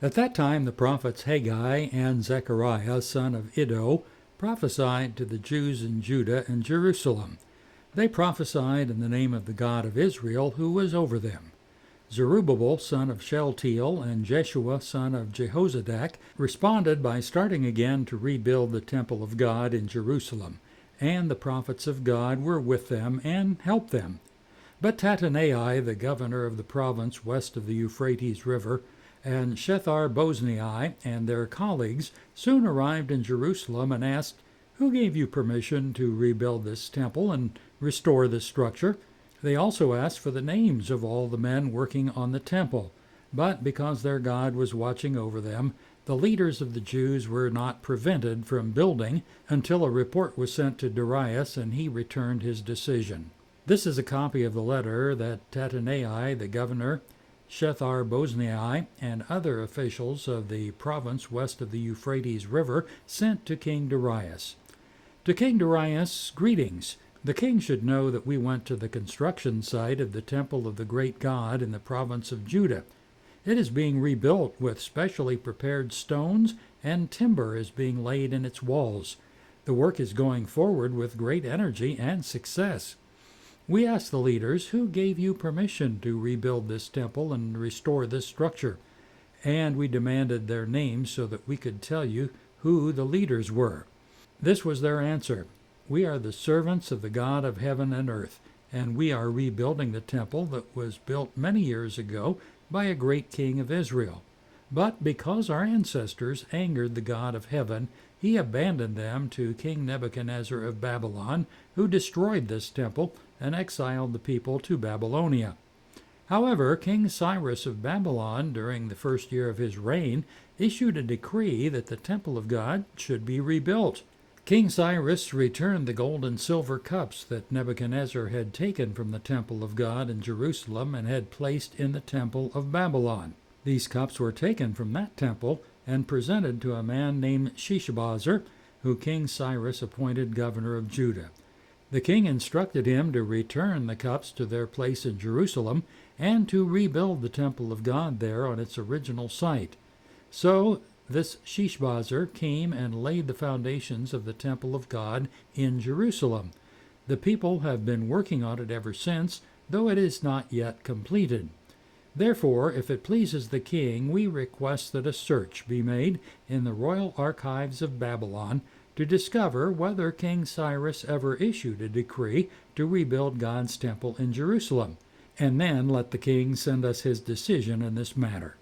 At that time the prophets Haggai and Zechariah, son of Iddo, prophesied to the Jews in Judah and Jerusalem. They prophesied in the name of the God of Israel, who was over them. Zerubbabel, son of Shealtiel, and Jeshua, son of Jehozadak, responded by starting again to rebuild the temple of God in Jerusalem, and the prophets of God were with them and helped them. But Tattenai, the governor of the province west of the Euphrates River, and Shethar-Boznai and their colleagues soon arrived in Jerusalem and asked, "Who gave you permission to rebuild this temple and restore this structure?" They also asked for the names of all the men working on the temple. But because their God was watching over them, the leaders of the Jews were not prevented from building until a report was sent to Darius and he returned his decision. This is a copy of the letter that Tattenai, the governor, Shethar-Boznai, and other officials of the province west of the Euphrates River sent to King Darius. To King Darius, greetings. The king should know that we went to the construction site of the temple of the great God in the province of Judah. It is being rebuilt with specially prepared stones, and timber is being laid in its walls. The work is going forward with great energy and success. We asked the leaders, "Who gave you permission to rebuild this temple and restore this structure?" And we demanded their names so that we could tell you who the leaders were. This was their answer: "We are the servants of the God of heaven and earth, and we are rebuilding the temple that was built many years ago by a great king of Israel. But because our ancestors angered the God of heaven, he abandoned them to King Nebuchadnezzar of Babylon, who destroyed this temple and exiled the people to Babylonia. However, King Cyrus of Babylon, during the first year of his reign, issued a decree that the temple of God should be rebuilt. King Cyrus returned the gold and silver cups that Nebuchadnezzar had taken from the temple of God in Jerusalem and had placed in the temple of Babylon. These cups were taken from that temple and presented to a man named Sheshbazzar, who King Cyrus appointed governor of Judah. The king instructed him to return the cups to their place in Jerusalem and to rebuild the temple of God there on its original site. So this Sheshbazzar came and laid the foundations of the temple of God in Jerusalem. The people have been working on it ever since, though it is not yet completed. Therefore, if it pleases the king, we request that a search be made in the royal archives of Babylon to discover whether King Cyrus ever issued a decree to rebuild God's temple in Jerusalem, and then let the king send us his decision in this matter."